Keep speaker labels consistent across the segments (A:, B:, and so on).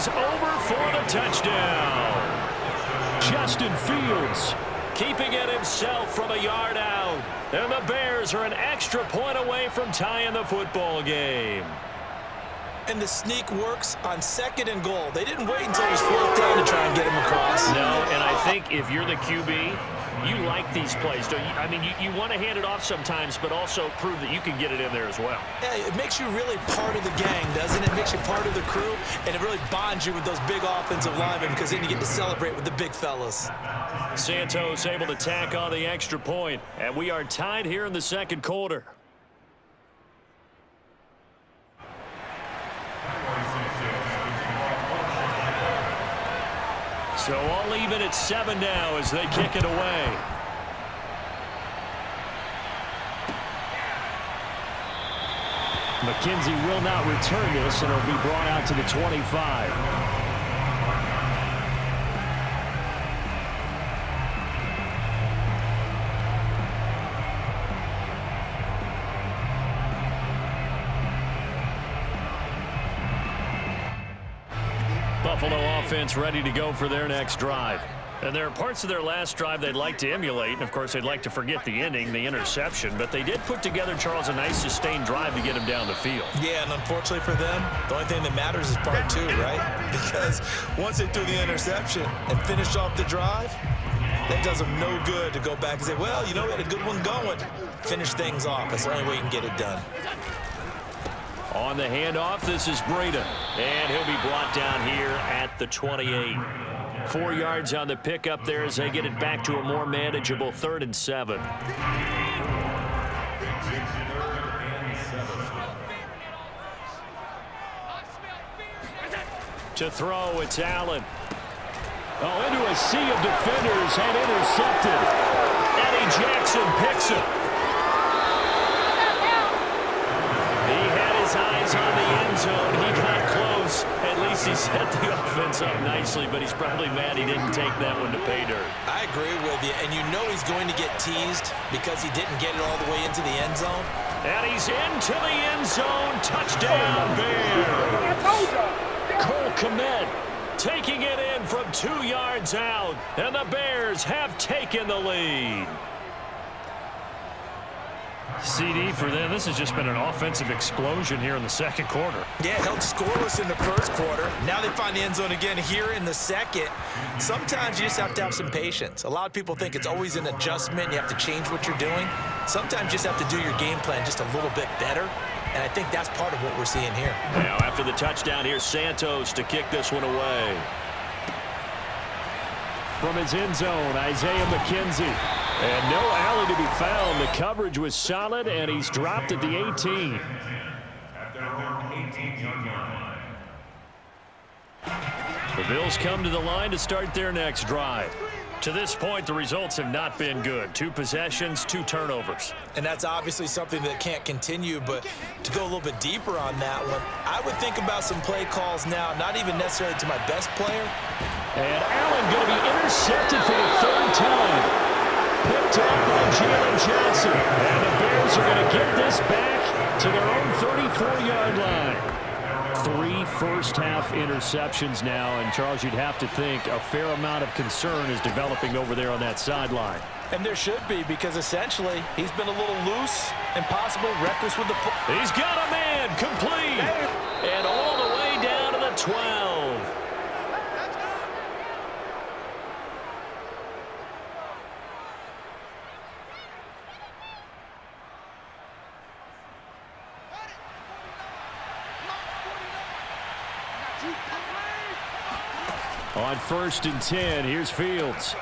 A: he's over for the touchdown. Justin Fields keeping it himself from a yard out. And the Bears are an extra point away from tying the football game.
B: And the sneak works on 2nd and goal. They didn't wait until it was 4th down to try and get him across.
A: No, and I think if you're the QB, you like these plays, don't you? I mean, you want to hand it off sometimes, but also prove that you can get it in there as well.
B: Yeah, it makes you really part of the gang, doesn't it? It makes you part of the crew, and it really bonds you with those big offensive linemen because then you get to celebrate with the big fellas.
A: Santos able to tack on the extra point, and we are tied here in the 2nd quarter. So all even at 7 now as they kick it away. McKenzie will not return this, and it'll be brought out to the 25. Buffalo offense ready to go for their next drive. And there are parts of their last drive they'd like to emulate, and of course they'd like to forget the ending, the interception, but they did put together, Charles, a nice sustained drive to get him down the field.
B: Yeah, and unfortunately for them, the only thing that matters is part 2, right? Because once they threw the interception and finished off the drive, that does them no good to go back and say, well, you know, we had a good one going. Finish things off. That's the only way you can get it done.
A: On the handoff, this is Breida, and he'll be brought down here at the 28. 4 yards on the pickup there as they get it back to a more manageable 3rd and 7. To throw, it's Allen. Oh, into a sea of defenders and intercepted. Eddie Jackson picks it. Eyes on the end zone. He got close. At least he set the offense up nicely, but he's probably mad he didn't take that one to pay dirt.
B: I agree with you, and you know he's going to get teased because he didn't get it all the way into the end zone.
A: And he's into the end zone. Touchdown, Bears. Cole Kmet taking it in from 2 yards out, and the Bears have taken the lead. CD for them. This has just been an offensive explosion here in the 2nd quarter.
B: Yeah, held scoreless in the 1st quarter. Now they find the end zone again here in the 2nd. Sometimes you just have to have some patience. A lot of people think it's always an adjustment. You have to change what you're doing. Sometimes you just have to do your game plan just a little bit better. And I think that's part of what we're seeing here.
A: Now after the touchdown, here's Santos to kick this one away. From his end zone, Isaiah McKenzie. And no alley to be found. The coverage was solid, and he's dropped at the 18. The Bills come to the line to start their next drive. To this point, the results have not been good. 2 possessions, 2 turnovers.
B: And that's obviously something that can't continue, but to go a little bit deeper on that one, I would think about some play calls now, not even necessarily to my best player.
A: And Allen going to be intercepted for the 3rd time. Picked up by Jalen Johnson. And the Bears are going to get this back to their own 34-yard line. 3 first-half interceptions now. And, Charles, you'd have to think a fair amount of concern is developing over there on that sideline.
B: And there should be, because essentially he's been a little loose and possibly reckless with the football.
A: He's got a man complete. And all the way down to the 12. On 1st and 10, here's Fields.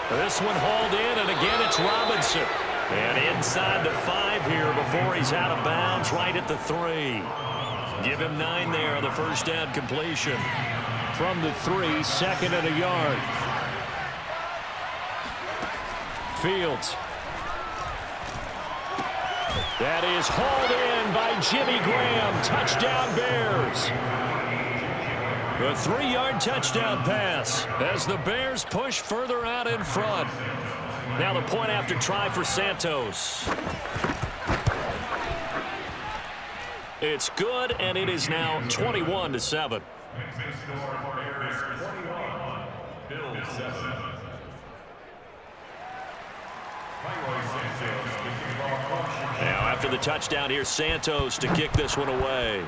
A: This one hauled in, and again it's Robinson. And inside the 5 here before he's out of bounds, right at the 3. Give him 9 there on the first down completion. From the 3, 2nd and a yard. Fields. That is hauled in by Jimmy Graham. Touchdown, Bears. A 3-yard touchdown pass as the Bears push further out in front. Now the point after try for Santos. It's good, and it is now 21-7. Now after the touchdown, here's Santos to kick this one away.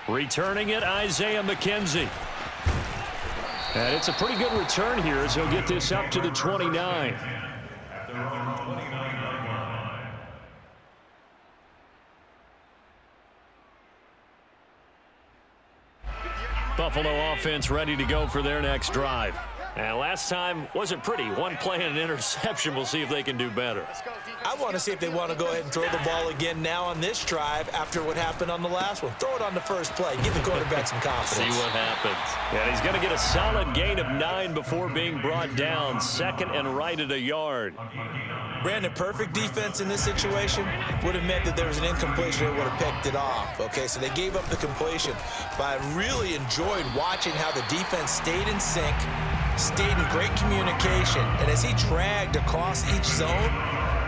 A: Returning it, Isaiah McKenzie. And it's a pretty good return here as he'll get this up to the 29. Buffalo offense ready to go for their next drive. And last time wasn't pretty. One play and an interception. We'll see if they can do better.
B: I want to see if they want to go ahead and throw the ball again now on this drive after what happened on the last one. Throw it on the first play. Give the quarterback some confidence.
A: See what happens. And he's going to get a solid gain of 9 before being brought down. Second and right at a yard.
B: Brandon, perfect defense in this situation would have meant that there was an incompletion. They would have picked it off. Okay, so they gave up the completion. But I really enjoyed watching how the defense stayed in sync, stayed in great communication. And as he dragged across each zone,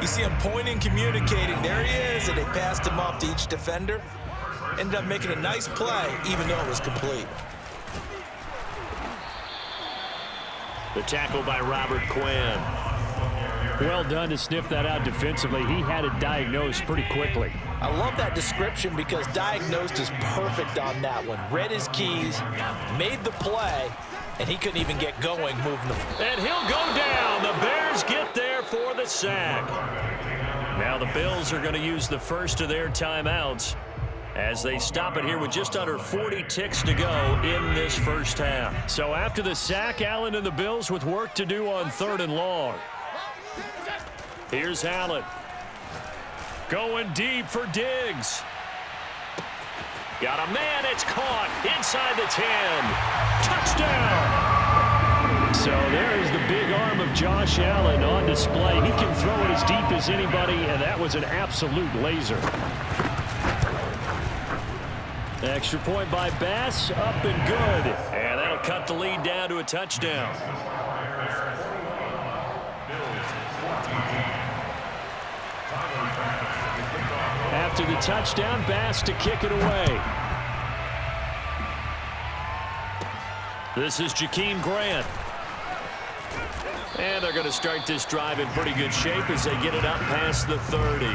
B: you see him pointing, communicating. There he is, and they passed him off to each defender. Ended up making a nice play, even though it was complete.
A: The tackle by Robert Quinn. Well done to sniff that out defensively. He had it diagnosed pretty quickly.
B: I love that description because diagnosed is perfect on that one. Read his keys, made the play, and he couldn't even get going moving the.
A: And he'll go down. The Bears get there for the sack. Now the Bills are going to use the first of their timeouts as they stop it here with just under 40 ticks to go in this first half. So after the sack, Allen and the Bills with work to do on 3rd and long. Here's Allen. Going deep for Diggs. Got a man, it's caught inside the 10. Touchdown! So there is the big arm of Josh Allen on display. He can throw it as deep as anybody, and that was an absolute laser. Extra point by Bass, up and good. And that'll cut the lead down to a touchdown. After the touchdown, Bass to kick it away. This is Jakeem Grant. And they're going to start this drive in pretty good shape as they get it up past the 30.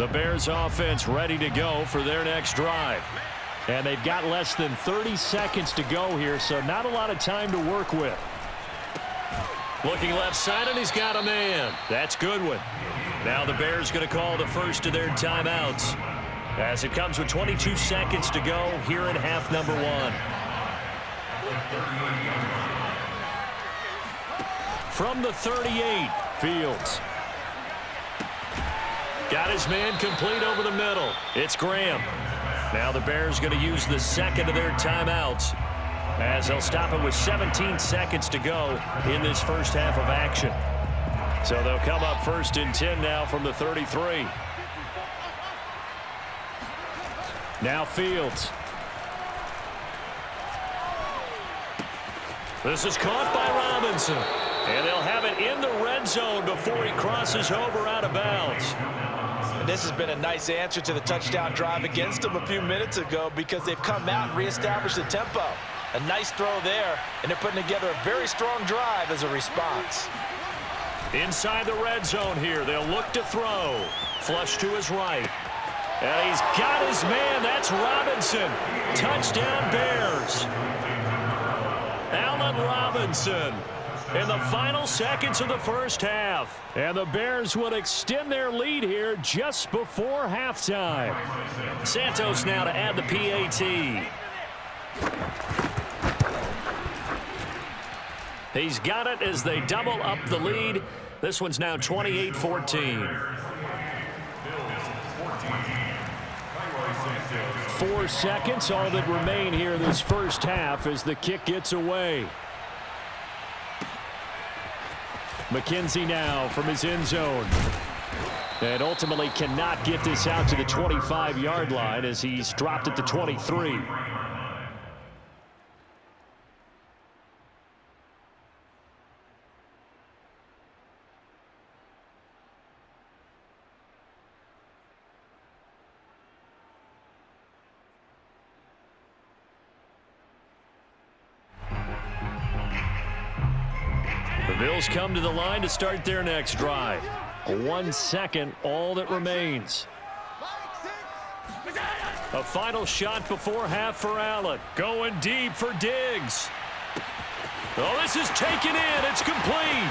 A: The Bears offense ready to go for their next drive. And they've got less than 30 seconds to go here, so not a lot of time to work with. Looking left side, and he's got a man. That's Goodwin. Now the Bears going to call the first of their timeouts as it comes with 22 seconds to go here in half number 1. From the 38, Fields. Got his man complete over the middle. It's Graham. Now the Bears going to use the second of their timeouts as they'll stop it with 17 seconds to go in this first half of action. So they'll come up 1st and 10 now from the 33. Now Fields. This is caught by Robinson. And they'll have it in the red zone before he crosses over out of bounds.
B: And this has been a nice answer to the touchdown drive against them a few minutes ago because they've come out and reestablished the tempo. A nice throw there, and they're putting together a very strong drive as a response.
A: Inside the red zone here, they'll look to throw. Flush to his right. And he's got his man. That's Robinson. Touchdown Bears. Allen Robinson in the final seconds of the first half. And the Bears would extend their lead here just before halftime. Santos now to add the PAT. He's got it as they double up the lead. This one's now 28-14. 4 seconds, all that remain here in this first half as the kick gets away. McKenzie now from his end zone. And ultimately cannot get this out to the 25-yard line as he's dropped at the 23. Bills come to the line to start their next drive. 1 second, all that remains. A final shot before half for Allen. Going deep for Diggs. Oh, this is taken in. It's complete.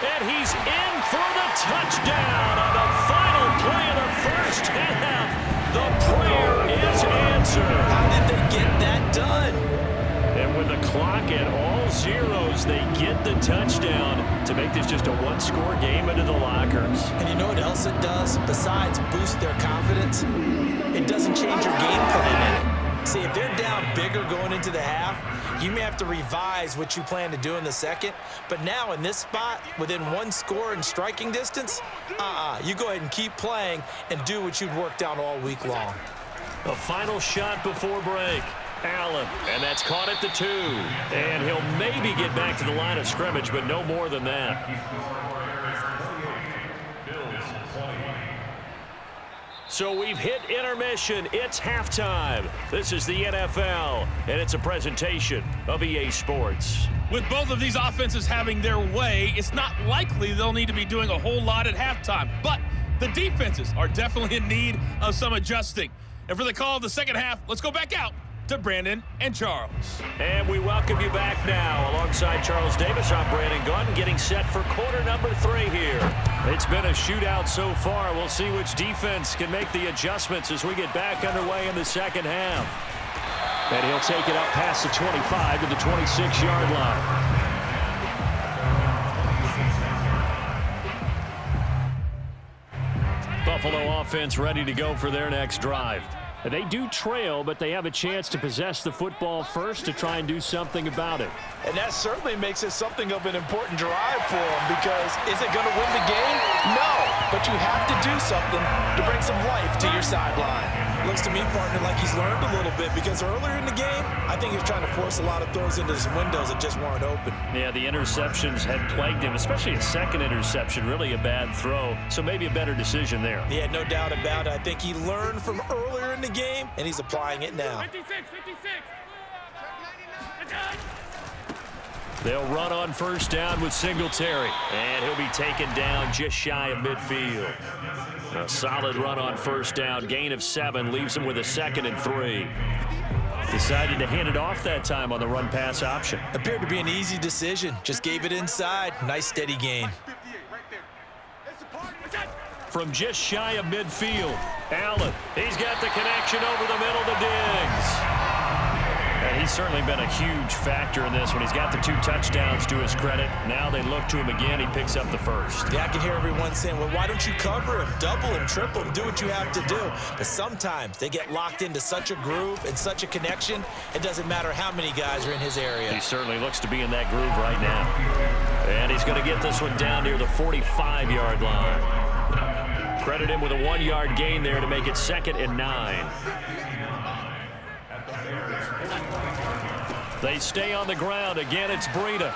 A: And he's in for the touchdown on the final play of the first half. The prayer is answered.
B: How did they get that done?
A: And with the clock at all zeros, they get the touchdown to make this just a one-score game into the lockers.
B: And you know what else it does? Besides boost their confidence, it doesn't change your game plan in it. See, if they're down bigger going into the half, you may have to revise what you plan to do in the second. But now in this spot, within one score and striking distance, you go ahead and keep playing and do what you've worked out all week long.
A: A final shot before break. Allen, and that's caught at the 2. And he'll maybe get back to the line of scrimmage, but no more than that. So we've hit intermission. It's halftime. This is the NFL, and it's a presentation of EA Sports.
C: With both of these offenses having their way, it's not likely they'll need to be doing a whole lot at halftime. But the defenses are definitely in need of some adjusting. And for the call of the second half, let's go back out to Brandon and Charles.
A: And we welcome you back now. Alongside Charles Davis, I'm Brandon Gunn, getting set for quarter number 3 here. It's been a shootout so far. We'll see which defense can make the adjustments as we get back underway in the second half. And he'll take it up past the 25 to the 26-yard line. Buffalo offense ready to go for their next drive. They do trail, but they have a chance to possess the football first to try and do something about it.
B: And that certainly makes it something of an important drive for them, because is it going to win the game? No, but you have to do something to bring some life to your sideline. Looks to me, partner, like he's learned a little bit, because earlier in the game, I think he was trying to force a lot of throws into some windows that just weren't open.
A: Yeah, the interceptions had plagued him, especially a second interception, really a bad throw, so maybe a better decision there.
B: Yeah, no doubt about it. I think he learned from earlier in the game, and he's applying it now.
C: 56.
A: They'll run on first down with Singletary, and he'll be taken down just shy of midfield. A solid run on first down, gain of 7, leaves him with a 2nd and 3. Decided to hand it off that time on the run-pass option.
B: Appeared to be an easy decision. Just gave it inside. Nice steady gain.
A: From just shy of midfield, Allen, he's got the connection over the middle to Diggs. And he's certainly been a huge factor in this when he's got the 2 touchdowns to his credit. Now they look to him again. He picks up the first.
B: Yeah, I can hear everyone saying, well, why don't you cover him, double him, triple him, do what you have to do. But sometimes they get locked into such a groove and such a connection, it doesn't matter how many guys are in his area.
A: He certainly looks to be in that groove right now. And he's going to get this one down near the 45-yard line. Credit him with a 1-yard gain there to make it 2nd and 9. They stay on the ground. Again, it's Breida.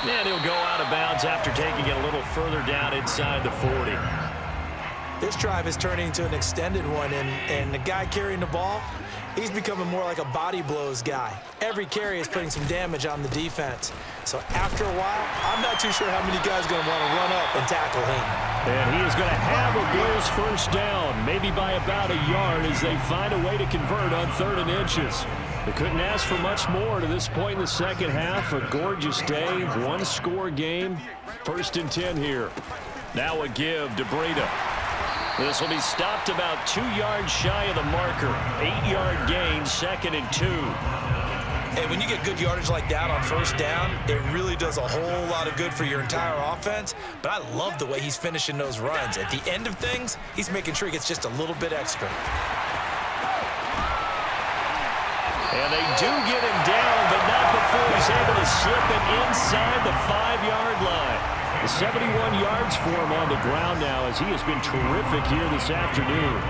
A: And he'll go out of bounds after taking it a little further down inside the 40.
B: This drive is turning into an extended one, and the guy carrying the ball, he's becoming more like a body blows guy. Every carry is putting some damage on the defense. So after a while, I'm not too sure how many guys are going to want to run up and tackle him.
A: And he is going to have a Bills first down, maybe by about a yard, as they find a way to convert on 3rd and inches. They couldn't ask for much more to this point in the second half. A gorgeous day, 1-score game. 1st and 10 here. Now a give to Breida. This will be stopped about 2 yards shy of the marker. 8-yard gain, 2nd and 2.
B: And when you get good yardage like that on first down, it really does a whole lot of good for your entire offense. But I love the way he's finishing those runs. At the end of things, he's making sure he gets just a little bit extra.
A: And they do get him down, but not before he's able to slip it inside the 5-yard line. The 71 yards for him on the ground now, as he has been terrific here this afternoon.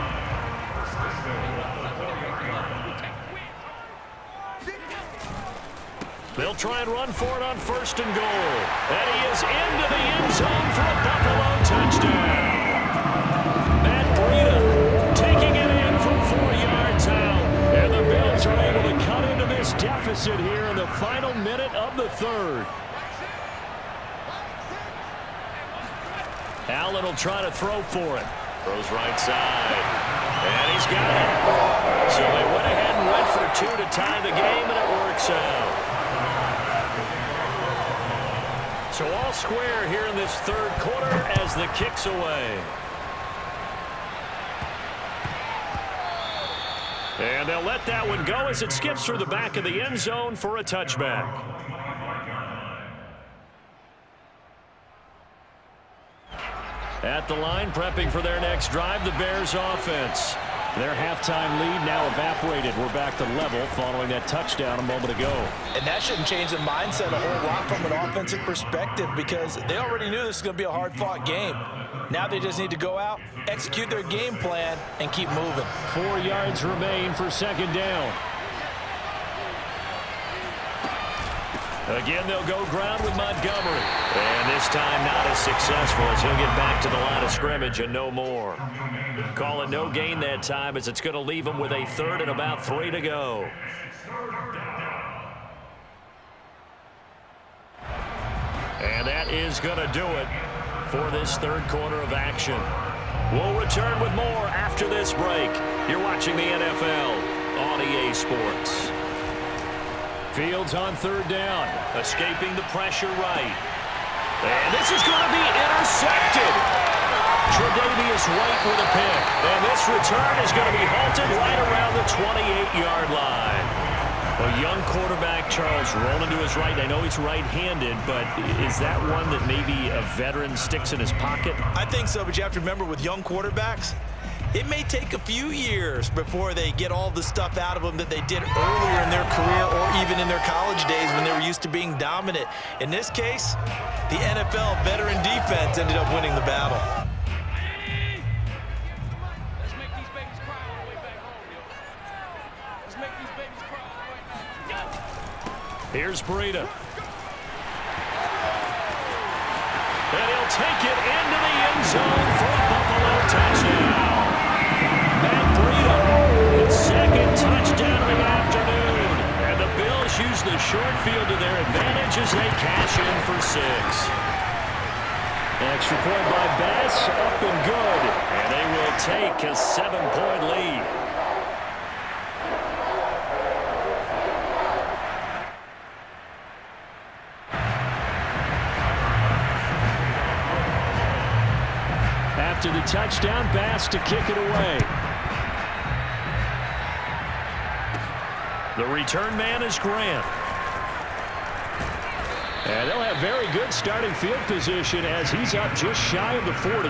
A: They'll try and run for it on 1st and goal. And he is into the end zone for a Buffalo touchdown. Matt Breida taking it in from 4 yards out. And the Bills are able to cut into this deficit here in the final minute of the 3rd. Allen will try to throw for it. Throws right side. And he's got it. So they went ahead and went for two to tie the game, and it works out. So all square here in this third quarter as the kick's away. And they'll let that one go as it skips through the back of the end zone for a touchback. At the line, prepping for their next drive, the Bears offense. Their halftime lead now evaporated. We're back to level following that touchdown a moment ago.
B: And that shouldn't change the mindset a whole lot from an offensive perspective because they already knew this was going to be a hard-fought game. Now they just need to go out, execute their game plan, and keep moving.
A: 4 yards remain for second down. Again, they'll go ground with Montgomery. And this time not as successful as he'll get back to the line of scrimmage and no more. Call it no gain that time as it's going to leave him with a third and about 3 to go. And that is going to do it for this third quarter of action. We'll return with more after this break. You're watching the NFL on EA Sports. Fields on third down, escaping the pressure right. And this is going to be intercepted. Tre'Davious White with a pick. And this return is going to be halted right around the 28-yard line. A young quarterback, Charles, rolling to his right. I know he's right-handed, but is that one that maybe a veteran sticks in his pocket?
B: I think so, but you have to remember with young quarterbacks, it may take a few years before they get all the stuff out of them that they did earlier in their career or even in their college days when they were used to being dominant. In this case, the NFL veteran defense ended up winning the battle.
D: Let's make these babies cry on the way back home, yo. Let's make these babies cry right now.
A: Here's Breida. And he'll take it into the end zone for a Buffalo touchdown. Second touchdown of the afternoon. And the Bills use the short field to their advantage as they cash in for 6. Extra point by Bass, up and good. And they will take a 7-point lead. After the touchdown, Bass to kick it away. The return man is Grant. And they'll have very good starting field position as he's up just shy of the 40.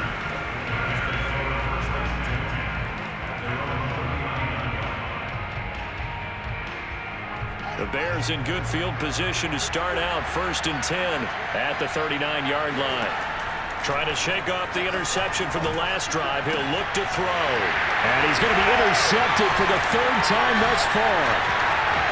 A: The Bears in good field position to start out 1st and 10 at the 39-yard line. Trying to shake off the interception from the last drive. He'll look to throw. And he's going to be intercepted for the 3rd time thus far.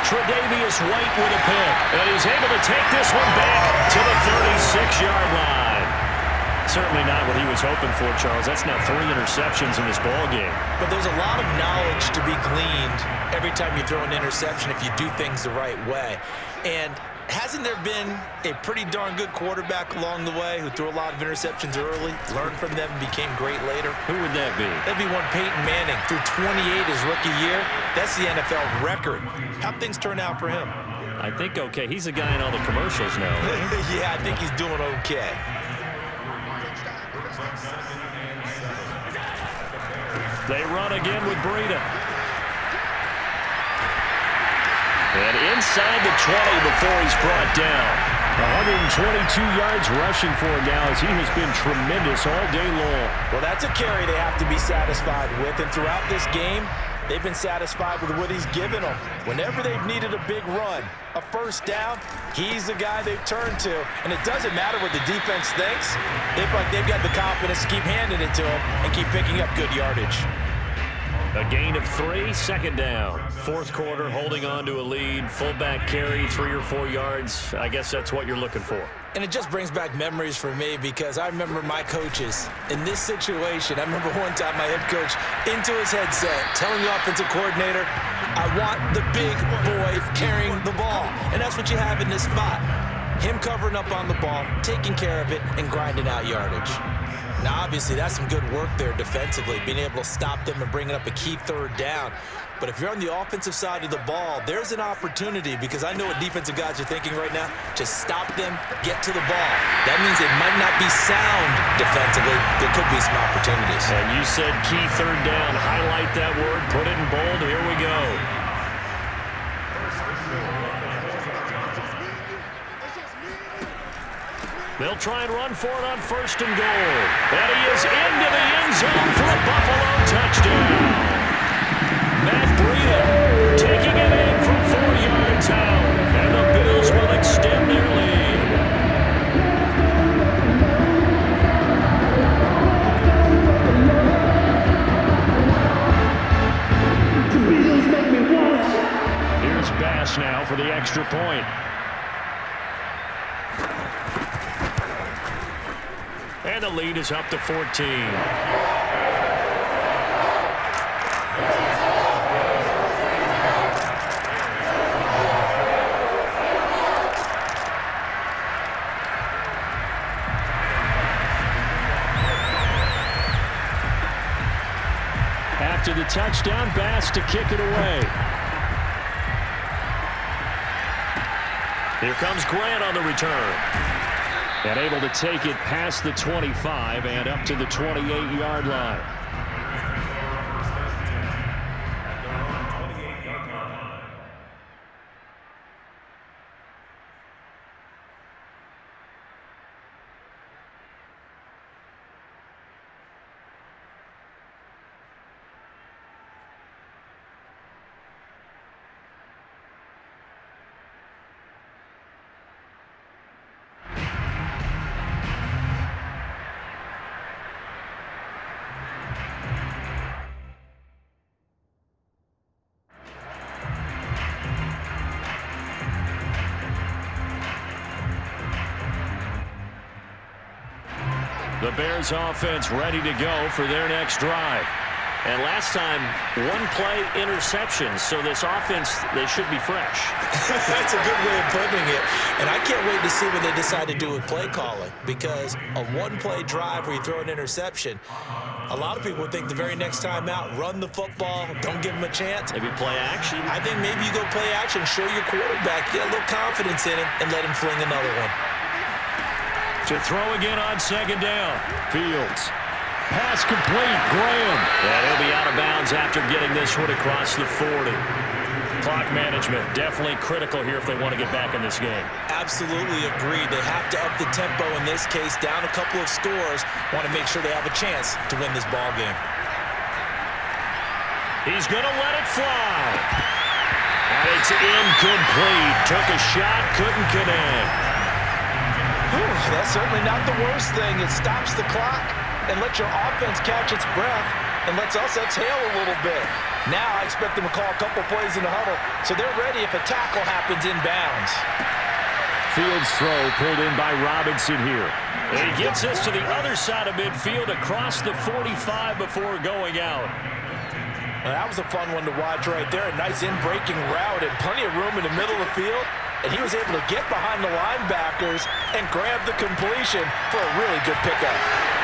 A: Tre'Davious White with a pick. And he's able to take this one back to the 36-yard line. Certainly not what he was hoping for, Charles. That's now 3 interceptions in this ballgame.
B: But there's a lot of knowledge to be gleaned every time you throw an interception if you do things the right way. And hasn't there been a pretty darn good quarterback along the way who threw a lot of interceptions early, learned from them, and became great later?
A: Who would that be?
B: That'd be one Peyton Manning. Threw 28 his rookie year. That's the NFL record. How'd things turn out for him?
A: I think okay. He's the guy in all the commercials now. Right?
B: Yeah, I think he's doing okay.
A: They run again with Breida. And inside the 20 before he's brought down. 122 yards rushing for him now as he has been tremendous all day long.
B: Well, that's a carry they have to be satisfied with. And throughout this game, they've been satisfied with what he's given them. Whenever they've needed a big run, a first down, he's the guy they've turned to. And it doesn't matter what the defense thinks. They've got the confidence to keep handing it to him and keep picking up good yardage.
A: A gain of 3, second down. 4th quarter, holding on to a lead. Fullback carry, 3 or 4 yards. I guess that's what you're looking for.
B: And it just brings back memories for me because I remember my coaches in this situation. I remember one time my head coach into his headset telling the offensive coordinator, I want the big boy carrying the ball. And that's what you have in this spot. Him covering up on the ball, taking care of it, and grinding out yardage. Now, obviously, that's some good work there defensively, being able to stop them and bringing up a key third down. But if you're on the offensive side of the ball, there's an opportunity, because I know what defensive guys are thinking right now. Just stop them, get to the ball. That means it might not be sound defensively. There could be some opportunities.
A: And you said key third down. Highlight that word. Put it in bold. Here we go. They'll try and run for it on 1st and goal. And he is into the end zone for a Buffalo touchdown. Matt Breida taking it in from 4 yards out. And the Bills will extend their lead. Here's Bass now for the extra point. And the lead is up to 14. After the touchdown, Bass to kick it away. Here comes Grant on the return. And able to take it past the 25 and up to the 28-yard line. The Bears offense ready to go for their next drive. And last time, one-play interception, so this offense, they should be fresh.
B: That's a good way of putting it. And I can't wait to see what they decide to do with play calling, because a one-play drive where you throw an interception, a lot of people think the very next time out, run the football, don't give them a chance.
A: Maybe play action?
B: I think maybe you go play action, show your quarterback, get a little confidence in him, and let him fling another one.
A: To throw again on 2nd down. Fields. Pass complete. Graham. And he'll be out of bounds after getting this one across the 40. Clock management definitely critical here if they want to get back in this game.
B: Absolutely agreed. They have to up the tempo in this case, down a couple of scores. Want to make sure they have a chance to win this ball game.
A: He's going to let it fly. And it's incomplete. Took a shot, couldn't connect.
B: That's certainly not the worst thing. It stops the clock and lets your offense catch its breath and lets us exhale a little bit. Now I expect them to call a couple plays in the huddle so they're ready if a tackle happens inbounds.
A: Fields throw pulled in by Robinson here. And he gets us to the other side of midfield across the 45 before going out.
B: Well, that was a fun one to watch right there. A nice in-breaking route and plenty of room in the middle of the field. And he was able to get behind the linebackers and grab the completion for a really good pickup.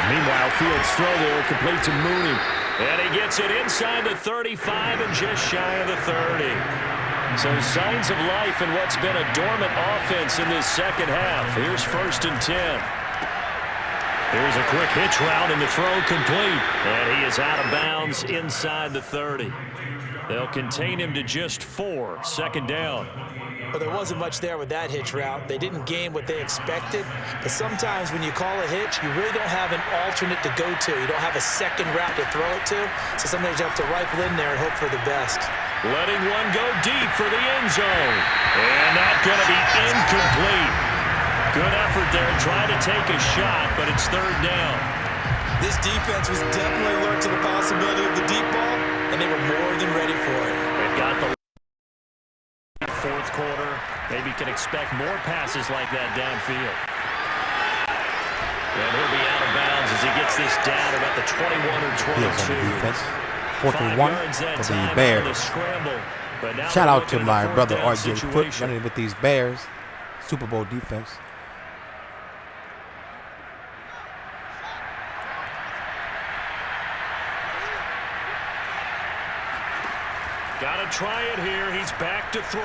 A: Meanwhile, Fields throw there complete to Mooney. And he gets it inside the 35 and just shy of the 30. So signs of life in what's been a dormant offense in this second half. Here's 1st and 10. Here's a quick hitch route and the throw complete. And he is out of bounds inside the 30. They'll contain him to just 4. 2nd down.
B: Well, there wasn't much there with that hitch route. They didn't gain what they expected. But sometimes when you call a hitch, you really don't have an alternate to go to. You don't have a second route to throw it to. So sometimes you have to rifle in there and hope for the best.
A: Letting one go deep for the end zone. And that's going to be incomplete. Good effort there, trying to take a shot, but it's 3rd down.
B: This defense was definitely alert to the possibility of the deep ball, and they were more than ready for it.
A: They've got the 4th quarter. Maybe can expect more passes like that downfield. And he'll be out of bounds as he gets this down about the 21 or 22.
E: Defense. 4th and 1 for the Bears. Shout out to my brother RJ Foot running with these Bears. Super Bowl defense.
A: Got to try it here. He's back to throw.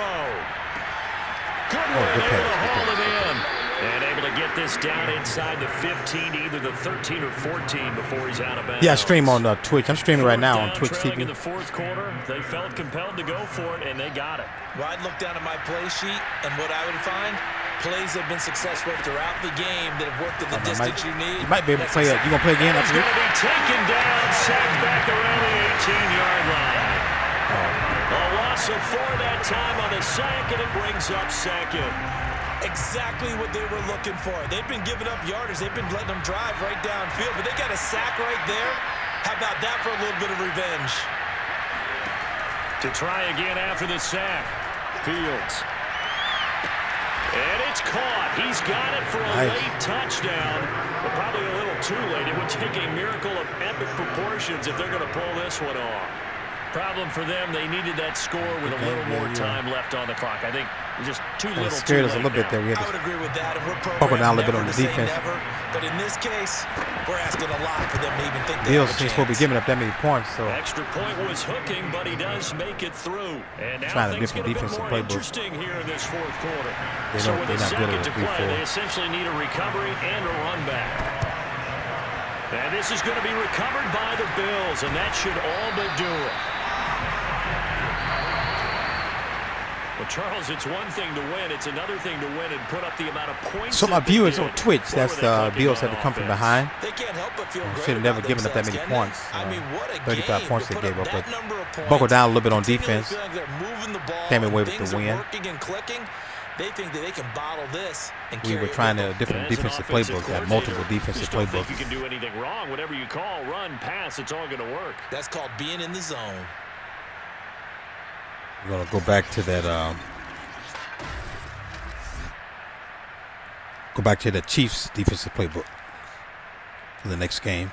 A: Good
E: Oh,
A: one,
E: good
A: able to
E: pass.
A: haul it in. And able to get this down inside the 15, either the 13 or 14 before he's out of bounds.
E: Yeah, I stream on Twitch. I'm streaming right now on Twitch
A: TV. In
E: TV.
A: the fourth quarter, they felt compelled to go for it, and they got it.
B: Well, I'd look down at my play sheet, and what I would find, plays have been successful throughout the game that have worked at the distance you need.
E: You might be able to play it. You going to play again
A: He's
E: after
A: going
E: this?
A: to be taken down, sacked back around the 18-yard line. A loss of 4 that time on the sack, and it brings up second.
B: Exactly what they were looking for. They've been giving up yardage. They've been letting them drive right downfield, but they got a sack right there. How about that for a little bit of revenge?
A: To try again after the sack. Fields. And it's caught. He's got it for a late touchdown, but probably a little too late. It would take a miracle of epic proportions if they're going to pull this one off. Problem for them, they needed that score with a little more time left on the clock. I think just too little too
E: scared us a
A: late
E: little bit there. We had
B: I would
E: to
B: agree with that, and we're
E: buckle down a little bit
B: programmed
E: on the
B: never to say
E: defense.
B: never, but in this case, we're asking a lot for them to even think
E: The
B: they
E: Bills
B: have a
E: ain't supposed to be
B: chance.
E: giving up that many points, so
A: Extra point was hooking, but he does make it through. And now
E: trying a
A: things
E: different
A: get a bit
E: defensive
A: more
E: playbook.
A: interesting here in this fourth quarter.
E: They
A: So
E: don't-
A: with
E: they're
A: a
E: not good
A: second
E: at
A: to
E: it
A: play,
E: before.
A: they essentially need a recovery and a run back. And this is going to be recovered by the Bills, and that should all but do it. Well, Charles, it's one thing to win. It's another thing to win and put up the amount of points.
E: So my
A: that they
E: viewers
A: did.
E: on Twitch,
A: What
E: that's
A: were they
E: the
A: cooking
E: Bills
A: on
E: had to come from
A: offense?
E: behind.
B: They can't help but feel great
E: Should have never
B: about
E: given up that
B: themselves,
E: many
B: can
E: points.
B: they? I mean, what a
E: 35
B: game
E: points
B: to
E: they
B: put
E: gave up,
B: that
E: but
B: number of points,
E: buckled down a little bit on
B: continually
E: defense.
B: feel like they're moving the ball,
E: Came away
B: and
E: with the
B: things are
E: win.
B: working and clicking. They think that they can bottle this and
E: We
B: carry
E: were
B: it
E: trying
B: with
E: a
B: them.
E: different
A: As an
E: defensive
A: offensive
E: playbook, got
A: coordinator,
E: multiple
A: you
E: defensive
A: just don't think
E: playbooks.
A: you can do anything wrong. Whatever you call, run, pass, it's all going to work.
B: That's called being in the zone.
E: We're gonna go back to that. Go back to the Chiefs' defensive playbook for the next game.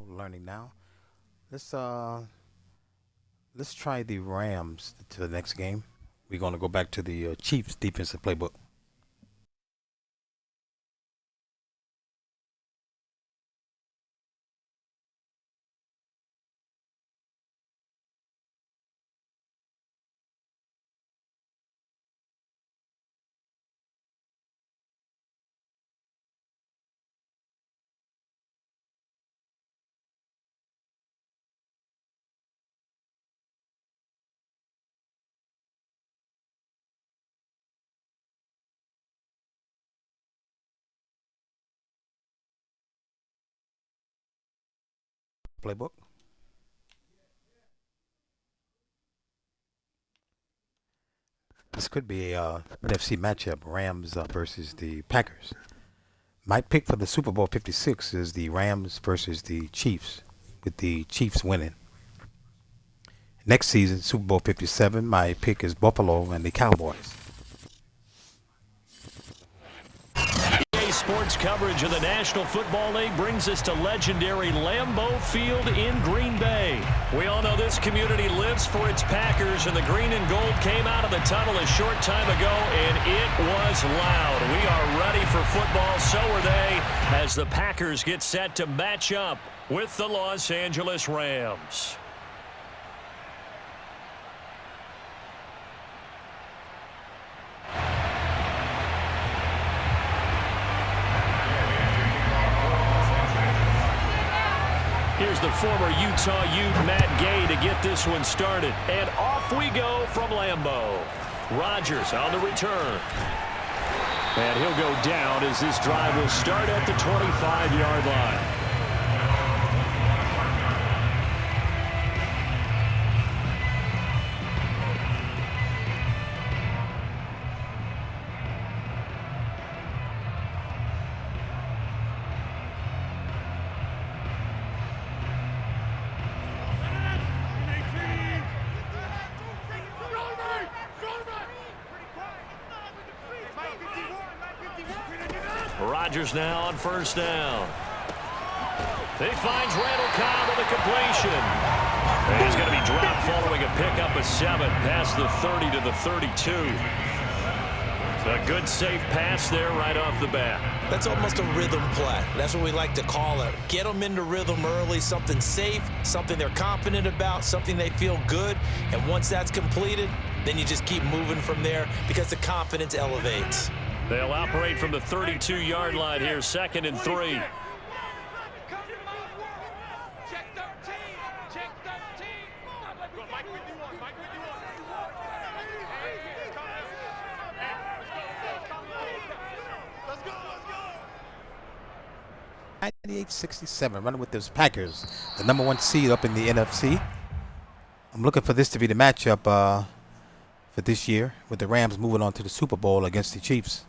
E: Learning now. Let's try the Rams to the next game. We're going to go back to the Chiefs defensive playbook. Playbook. This could be a NFC matchup, Rams versus the Packers. My pick for the Super Bowl 56 is the Rams versus the Chiefs, with the Chiefs winning. Next season, Super Bowl 57, my pick is Buffalo and the Cowboys.
A: Sports coverage of the National Football League brings us to legendary Lambeau Field in Green Bay. We all know this community lives for its Packers, and the green and gold came out of the tunnel a short time ago, and it was loud. We are ready for football, so are they, as the Packers get set to match up with the Los Angeles Rams. Here's the former Utah Ute, Matt Gay, to get this one started. And off we go from Lambeau. Rodgers on the return. And he'll go down as this drive will start at the 25-yard line. Rodgers now on first down. He finds Randall Cobb with a completion. And he's going to be dropped following a pickup of 7 past the 30 to the 32. A good safe pass there right off the bat.
B: That's almost a rhythm play. That's what we like to call it. Get them into rhythm early, something safe, something they're confident about, something they feel good. And once that's completed, then you just keep moving from there because the confidence elevates.
A: They'll operate from the 32-yard line here, 2nd and 3.
D: Check 13. Check 13. Mike with you on. Mike with you on. Let's go. Let's go.
E: 98-67, running with those Packers, the number 1 seed up in the NFC. I'm looking for this to be the matchup for this year, with the Rams moving on to the Super Bowl against the Chiefs.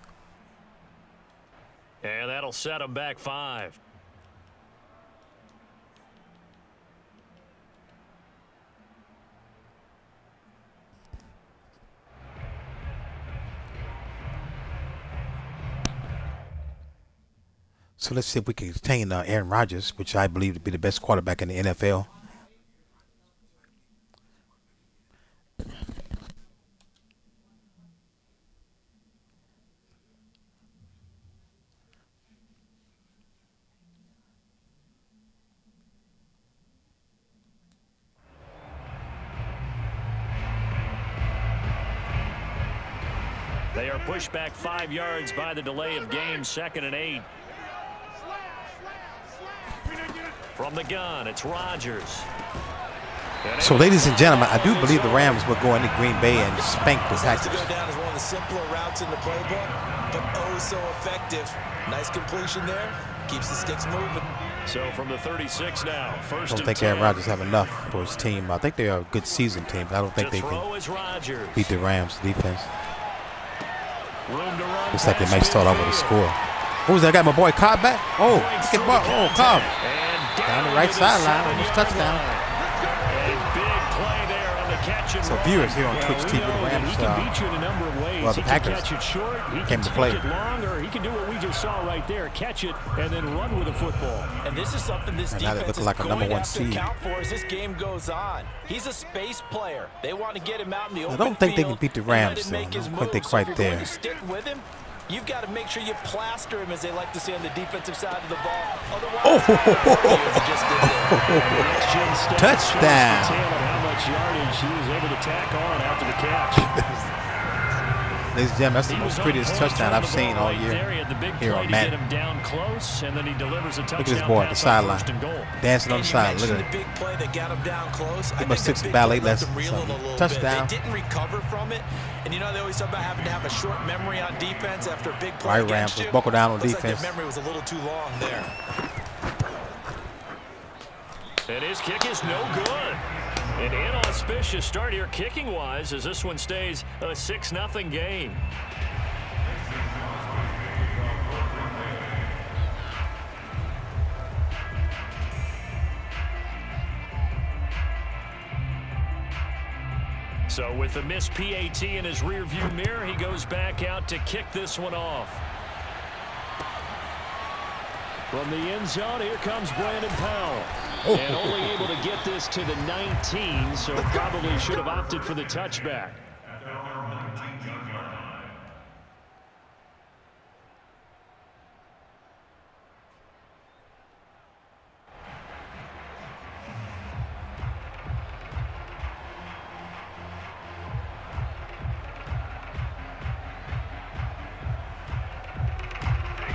A: And that'll set them back 5.
E: So let's see if we can contain Aaron Rodgers, which I believe to be the best quarterback in the NFL.
A: They are pushed back 5 yards by the delay of game, 2nd and 8. From the gun, it's Rodgers.
E: So, ladies and gentlemen, I do believe the Rams will go into Green Bay and spank the Packers.
B: To go down as one of the simpler routes in the playbook, but oh so effective. Nice completion there. Keeps the sticks moving.
A: So from the 36 now, first
E: I don't think Aaron Rodgers have enough for his team. I think they are a good seasoned team, but I don't think they can beat the Rams defense. Looks like they might start off with a score. Who's that? I got my boy Cobb back. Oh, look at Cobb. Down the right sideline, almost touchdown.
A: A big play there on the catch and
E: So
A: run.
E: viewers here on
A: Well,
E: Twitch
A: we
E: TV, the
A: know that
E: Rams,
A: he can beat you in a number of ways.
E: well, the
A: He
E: Packers
A: can catch it short. He
E: came
A: can
E: to
A: take
E: play.
A: it long, or he can do what we just saw right there, catch it and then run with the football.
B: And this is something this
E: And now they
B: defense
E: look
B: is
E: like a
B: going
E: number
B: to
E: one
B: have to
E: seed.
B: account for as this game goes on. He's a space player. They want to get him out in the
E: I
B: open
E: don't think they
B: field
E: can beat the
B: and let
E: Rams,
B: him make
E: though. I
B: his
E: don't think they're
B: moves. So
E: quite
B: if you're going
E: there.
B: to stick with him, you've got to make sure you plaster him, as they like to say, on the defensive side of the ball. Otherwise, just did there.
A: Next-gen stats
E: Touchdown.
A: shows the tail of how much yardage he was able to tack on after the catch.
E: Ladies and gentlemen, that's the
A: He was
E: most
A: on
E: prettiest
A: point
E: touchdown
A: from
E: I've
A: the
E: seen
A: ball
E: all
A: right
E: year
A: there. He had the big
E: here
A: play
E: on
A: to
E: Madden.
A: get him down close, and then he delivers a touchdown.
E: Look at this boy at the
A: pass on
E: sideline,
A: first and goal.
E: dancing on
B: And
E: the
B: you
E: side.
B: mentioned
E: Look at
B: the
E: it.
B: big play that got him down close.
E: He
B: I
E: must
B: think
E: took
B: the
E: some
B: big
E: ballet
B: play left
E: lessons
B: him
E: or
B: reeling a
E: something.
B: little
E: Touchdown.
B: bit. They didn't recover from it. And you know, they always talk about having to have a short memory on defense after a big play
E: Right,
B: against
E: Rams,
B: you.
E: let's buckle down on
B: Looks like
E: defense.
B: their memory was a little too long there.
A: And his kick is no good. An inauspicious start here kicking-wise as this one stays a 6-0 game. So with the missed PAT in his rearview mirror, he goes back out to kick this one off. From the end zone, here comes Brandon Powell. And only able to get this to the 19, so probably should have opted for the touchback.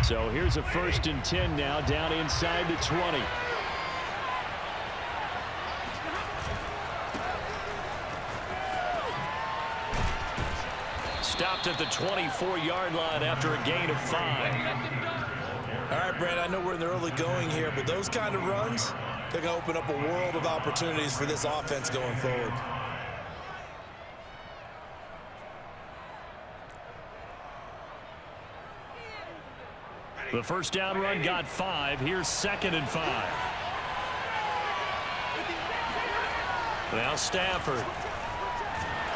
A: So here's a 1st and 10 now, down inside the 20. Stopped at the 24-yard line after a gain of 5.
B: All right, Brad, I know we're in the early going here, but those kind of runs, they're going to open up a world of opportunities for this offense going forward.
A: The first down run got 5. Here's 2nd and 5. Now Stafford.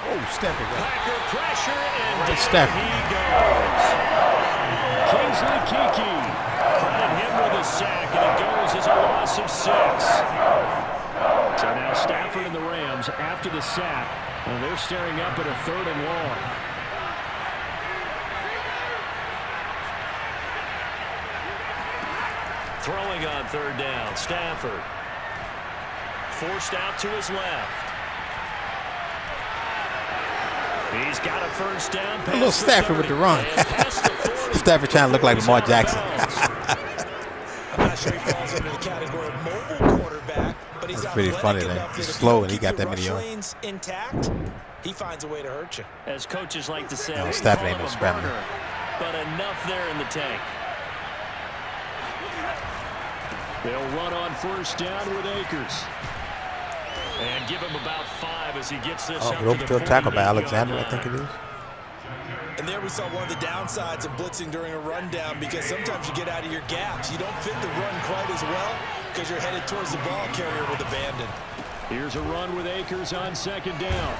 E: Oh, Stafford.
A: Packer pressure, and
E: It's
A: down
E: Stafford.
A: he goes. Kingsley Keke. Credit him with a sack, and it goes as a loss of 6. So now Stafford and the Rams, after the sack, and they're staring up at a 3rd and long. Throwing on 3rd down, Stafford. Forced out to his left. He's got a 1st down.
E: A little Stafford with the run. Stafford trying to look like Lamar Jackson.
B: I'm not sure he falls under the category of mobile quarterback, but he's
E: That's pretty funny,
B: athletic
E: though.
B: enough that
E: He's
B: if
E: slow
B: you
E: and he
B: keep
E: got
B: your
E: that many
B: rush
E: yards.
B: lanes intact, he finds a way to hurt you.
A: As coaches like to say,
E: No,
A: we
E: Stafford
A: call
E: ain't
A: him
E: no
A: a
E: scrambler.
A: burner, but enough there in the tank. They'll run on 1st down with Akers. And give him about 5 as he gets this
E: Oh,
A: up
E: good
A: to
E: open
A: the
E: field tackle by
A: 48-yard
E: Alexander, I
A: line.
E: think it is.
B: And there we saw one of the downsides of blitzing during a rundown, because sometimes you get out of your gaps. You don't fit the run quite as well because you're headed towards the ball carrier with abandon.
A: Here's a run with Akers on 2nd down.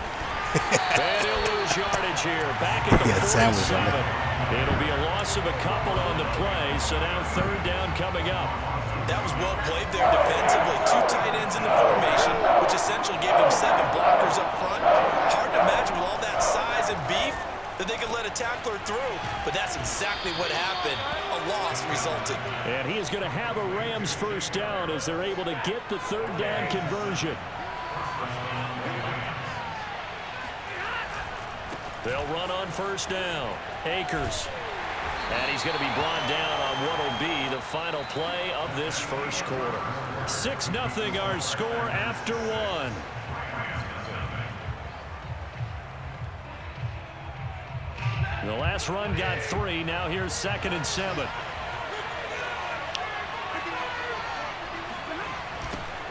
A: And he'll lose yardage here. Back at the
E: Yeah, sandwich on
A: 47. It'll be a loss of a couple on the play, so now 3rd down coming up.
B: That was well played there defensively. 2 tight ends in the formation, which essentially gave him 7 blockers up front. Hard to imagine with all that size and beef that they could let a tackler through, but that's exactly what happened. A loss resulted.
A: And he is going to have a Rams 1st down as they're able to get the 3rd down conversion. They'll run on 1st down. Akers. And he's going to be brought down on what will be the final play of this 1st quarter. 6-0 our score after 1. The last run got 3. Now here's 2nd and 7.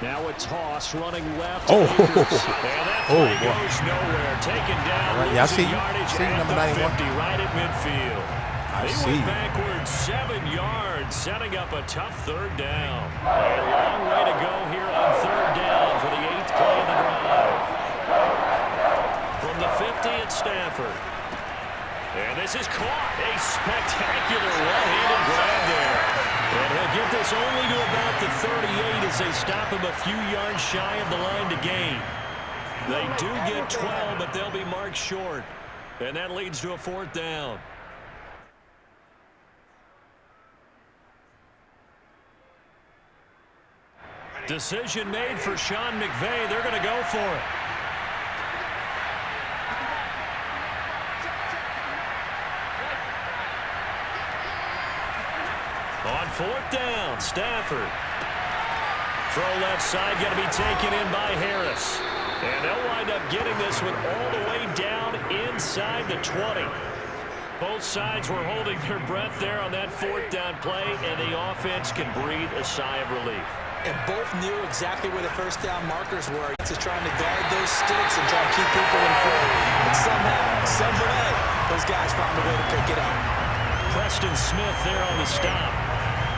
A: Now a toss running left.
E: Oh.
A: Akers. And that play
E: Oh, boy.
A: goes nowhere. Taken down.
E: All right, yeah, I
A: losing
E: see you.
A: yardage
E: See you,
A: at
E: number
A: the
E: 91.
A: 50, right at midfield.
E: I
A: They
E: see
A: went
E: you.
A: backwards 7 yards, setting up a tough 3rd down. A long way to go here on 3rd down for the 8th play of the drive. as they stop him a few yards shy of the line to gain. They do get 12, but they'll be marked short. And that leads to a 4th down. Decision made for Sean McVay. They're going to go for it. On 4th down, Stafford. Throw left side, going to be taken in by Harris. And they'll wind up getting this one all the way down inside the 20. Both sides were holding their breath there on that 4th down play, and the offense can breathe a sigh of relief.
B: And both knew exactly where the first down markers were. Just trying to guard those sticks and try to keep people in front. And somehow, some way, those guys found a way to pick it up.
A: Preston Smith there on the stop.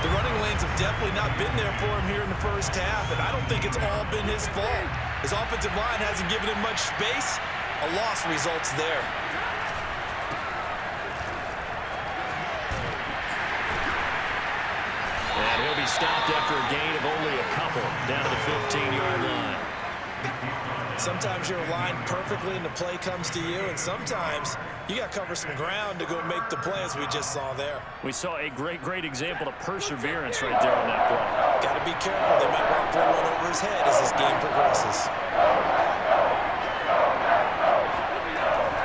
B: The running lanes have definitely not been there for him here in the first half, and I don't think it's all been his fault. His offensive line hasn't given him much space. A loss results there.
A: And he'll be stopped after a gain of only a couple down to the 15-yard line.
B: Sometimes you're aligned perfectly and the play comes to you, and sometimes you got to cover some ground to go make the play, as we just saw there.
A: We saw a great example of perseverance right there on that play.
B: Got to be careful. They might want to throw one over his head as this game progresses.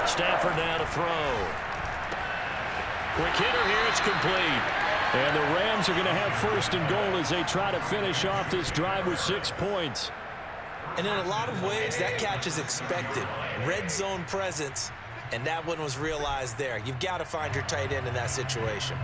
A: Stafford now to throw. Quick hitter here. It's complete. And the Rams are going to have 1st and goal as they try to finish off this drive with 6 points.
B: And in a lot of ways, that catch is expected. Red zone presence, and that one was realized there. You've got to find your tight end in that situation.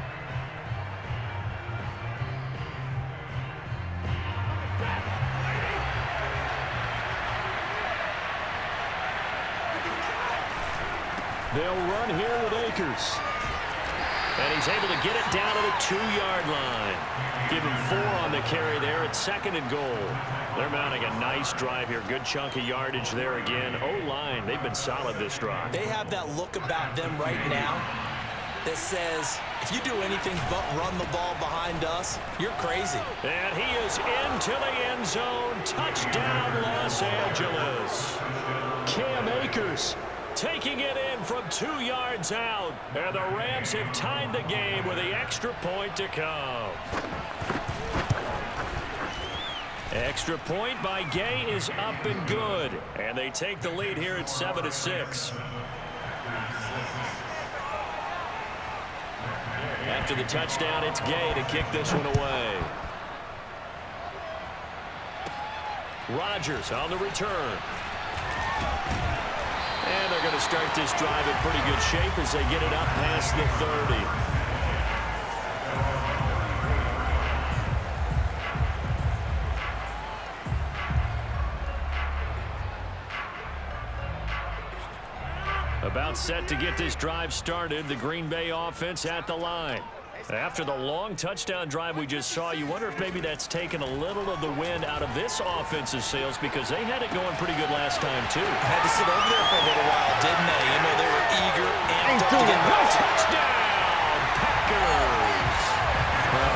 A: They'll run here with Akers. And he's able to get it down to the 2-yard line. Give him 4 on the carry there at 2nd and goal. They're mounting a nice drive here. Good chunk of yardage there again. O-line, they've been solid this drive.
B: They have that look about them right now that says, if you do anything but run the ball behind us, you're crazy.
A: And he is into the end zone. Touchdown, Los Angeles. Cam Akers taking it in from 2 yards out. And the Rams have tied the game with the extra point to come. Extra point by Gay is up and good. And they take the lead here at 7-6. After the touchdown, it's Gay to kick this one away. Rodgers on the return. And they're going to start this drive in pretty good shape as they get it up past the 30. About set to get this drive started. The Green Bay offense at the line. After the long touchdown drive we just saw, you wonder if maybe that's taken a little of the wind out of this offense's sails, because they had it going pretty good last time, too.
B: Had to sit over there for a little while, didn't they? You know, they were eager, amped up to get back.
A: Touchdown, Packers!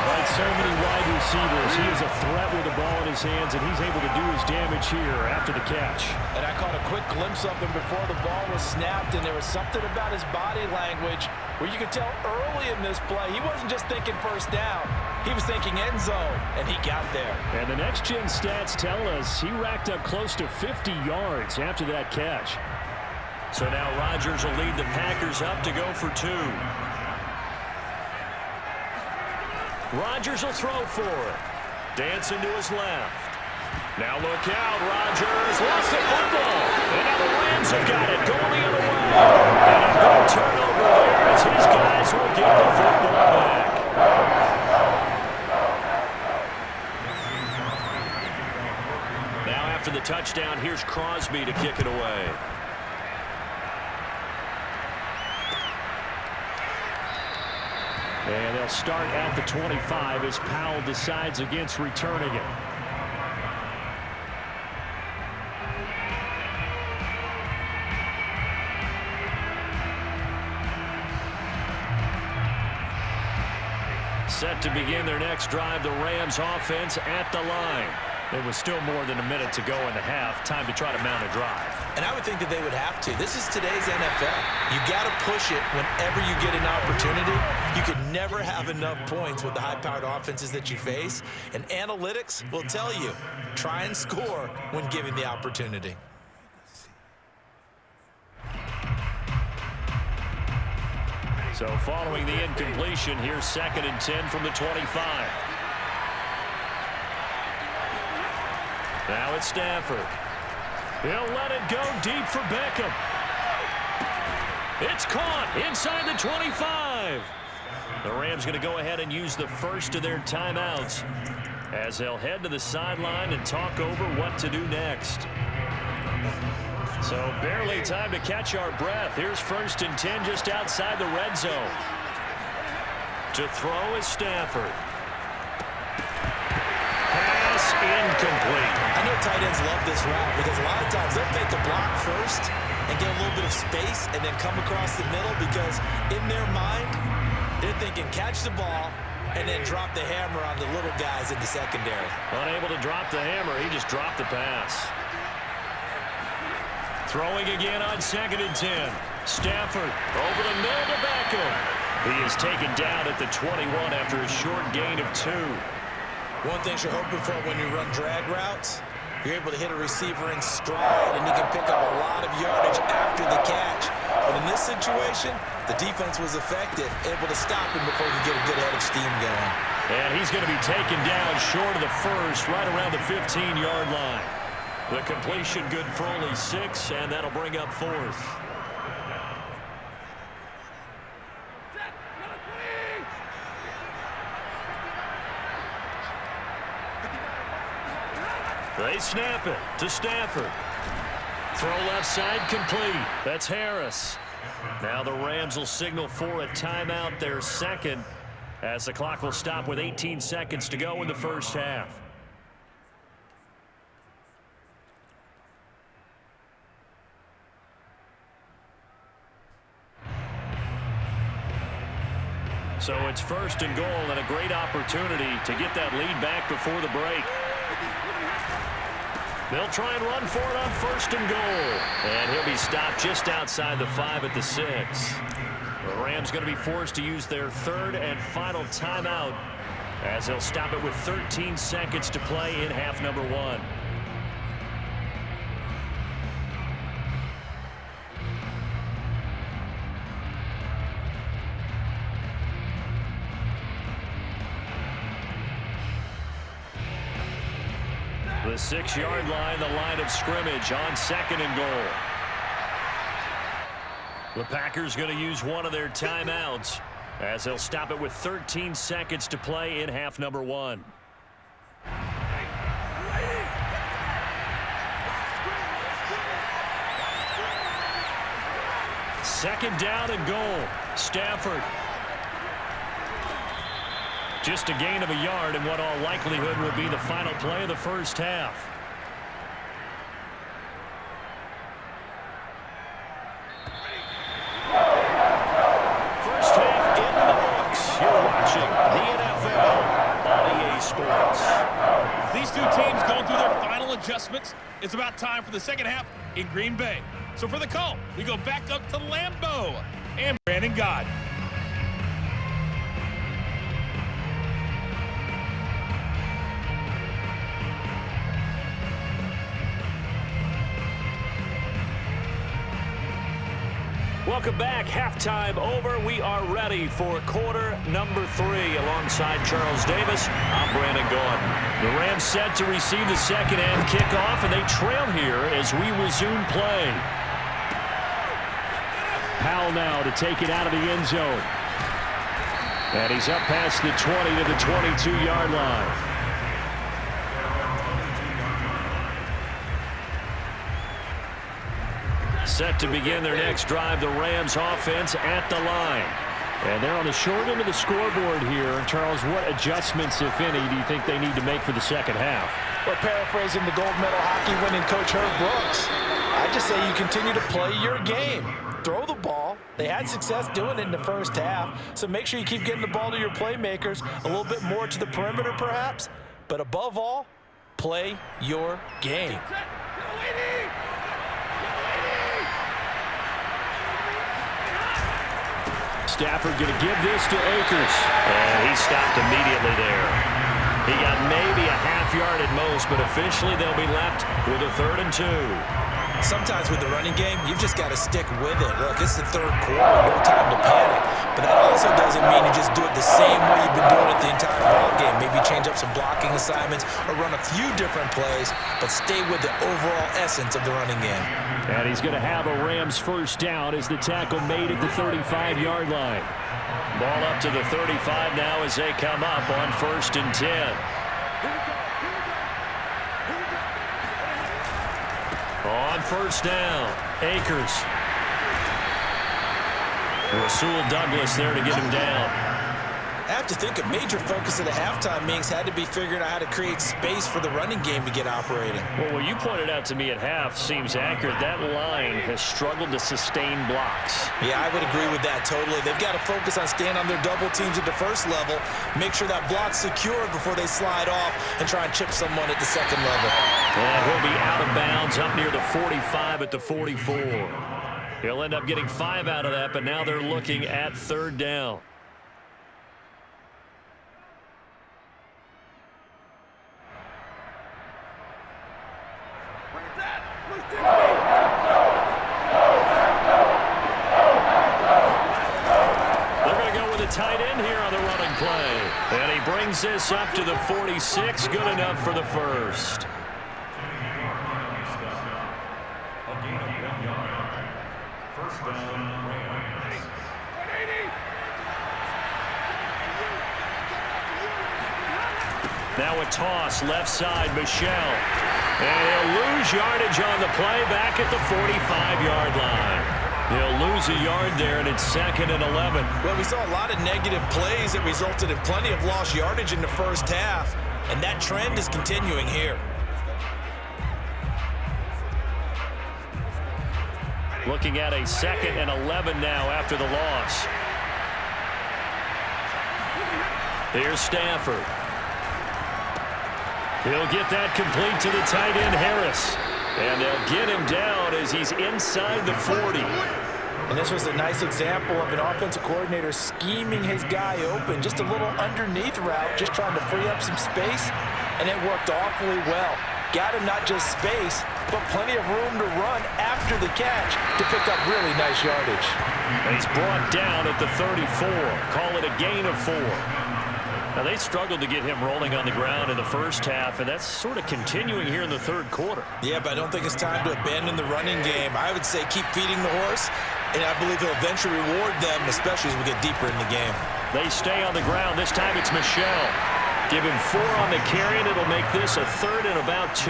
A: Like so many wide receivers, he is a threat with the ball in his hands, and he's able to do his damage here after the catch.
B: And I caught a quick glimpse of him before the ball was snapped, and there was something about his body language where you could tell early in this play, he wasn't just thinking first down. He was thinking end zone, and he got there.
A: And the next-gen stats tell us he racked up close to 50 yards after that catch. So now Rodgers will lead the Packers up to go for 2. Rodgers will throw for it. Dancing to his left. Now look out, Rodgers lost the football. And now the Rams have got it going the other way. And a good turnover there as his guys will get the football back. Now after the touchdown, here's Crosby to kick it away. And they'll start at the 25 as Powell decides against returning it. Set to begin their next drive, the Rams offense at the line. There was still more than a minute to go in the half. Time to try to mount a drive.
B: And I would think that they would have to. This is today's NFL. You got to push it whenever you get an opportunity. You could never have enough points with the high-powered offenses that you face. And analytics will tell you, try and score when given the opportunity.
A: So following the incompletion, here's 2nd and 10 from the 25. Now it's Stafford. He'll let it go deep for Beckham. It's caught inside the 25. The Rams going to go ahead and use the first of their timeouts as they'll head to the sideline and talk over what to do next. So barely time to catch our breath. Here's 1st and 10 just outside the red zone. To throw is Stafford. Pass incomplete.
B: I know tight ends love this route because a lot of times they'll fake a block first and get a little bit of space and then come across the middle because in their mind, they're thinking catch the ball and then drop the hammer on the little guys in the secondary.
A: Unable to drop the hammer, he just dropped the pass. Throwing again on 2nd and 10. Stafford over the middle to Beckham. He is taken down at the 21 after a short gain of 2.
B: One thing you're hoping for when you run drag routes, you're able to hit a receiver in stride, and he can pick up a lot of yardage after the catch. But in this situation, the defense was effective, able to stop him before he could get a good head of steam going.
A: And he's going to be taken down short of the first, right around the 15-yard line. The completion good for only 6, and that'll bring up 4th. They snap it to Stafford. Throw left side complete. That's Harris. Now the Rams will signal for a timeout, their 2nd, as the clock will stop with 18 seconds to go in the first half. So it's 1st and goal and a great opportunity to get that lead back before the break. They'll try and run for it on 1st and goal. And he'll be stopped just outside the 5 at the 6. The Rams going to be forced to use their 3rd and final timeout as they'll stop it with 13 seconds to play in half number 1. The 6-yard line, the line of scrimmage on 2nd and goal. The Packers going to use one of their timeouts as they'll stop it with 13 seconds to play in half number 1. Second down and goal. Stafford. Just a gain of a yard in what all likelihood will be the final play of the first half. First half in the books. You're watching the NFL on EA Sports.
C: These two teams going through their final adjustments. It's about time for the second half in Green Bay. So for the call, we go back up to Lambeau and Brandon God.
A: Welcome back. Halftime over. We are ready for quarter number 3. Alongside Charles Davis, I'm Brandon Gordon. The Rams set to receive the second half kickoff, and they trail here as we resume play. Powell now to take it out of the end zone. And he's up past the 20 to the 22-yard line. Set to begin their next drive, the Rams offense at the line. And they're on the short end of the scoreboard here. Charles, what adjustments, if any, do you think they need to make for the second half?
B: Well, paraphrasing the gold medal hockey winning coach Herb Brooks, I just say you continue to play your game. Throw the ball. They had success doing it in the first half, so make sure you keep getting the ball to your playmakers, a little bit more to the perimeter perhaps, but above all, play your game.
A: Stafford going to give this to Akers. And he stopped immediately there. He got maybe a half yard at most, but officially they'll be left with a 3rd and 2.
B: Sometimes with the running game, you've just got to stick with it. Look, it's the 3rd quarter, no time to panic. But that also doesn't mean you just do it the same way you've been doing it the entire ball game. Maybe change up some blocking assignments or run a few different plays, but stay with the overall essence of the running game.
A: And he's going to have a Rams 1st down as the tackle made at the 35-yard line. Ball up to the 35 now as they come up on 1st and 10. On 1st down, Akers. Rasul Douglas there to get him down.
B: I have to think a major focus of the halftime meetings had to be figuring out how to create space for the running game to get operating.
A: Well, what you pointed out to me at half seems accurate. That line has struggled to sustain blocks.
B: Yeah, I would agree with that totally. They've got to focus on staying on their double teams at the 1st level, make sure that block's secured before they slide off and try and chip someone at the 2nd level.
A: And he'll be out of bounds up near the 45 at the 44. He'll end up getting 5 out of that, but now they're looking at 3rd down. Tight end here on the running play. And he brings this up to the 46. Good enough for the 1st. Now a toss left side, Michel. And he'll lose yardage on the play back at the 45-yard line. They'll lose a yard there, and it's 2nd and 11.
B: Well, we saw a lot of negative plays that resulted in plenty of lost yardage in the 1st half, and that trend is continuing here.
A: Looking at a 2nd and 11 now after the loss. Here's Stafford. He'll get that complete to the tight end, Harris. And they'll get him down as he's inside the 40.
B: And this was a nice example of an offensive coordinator scheming his guy open. Just a little underneath route, just trying to free up some space. And it worked awfully well. Got him not just space, but plenty of room to run after the catch to pick up really nice yardage.
A: And he's brought down at the 34. Call it a gain of 4. Now, they struggled to get him rolling on the ground in the 1st half, and that's sort of continuing here in the 3rd quarter.
B: Yeah, but I don't think it's time to abandon the running game. I would say keep feeding the horse, and I believe he'll eventually reward them, especially as we get deeper in the game.
A: They stay on the ground. This time it's Michel. Give him 4 on the carry, and it'll make this a 3rd and about 2.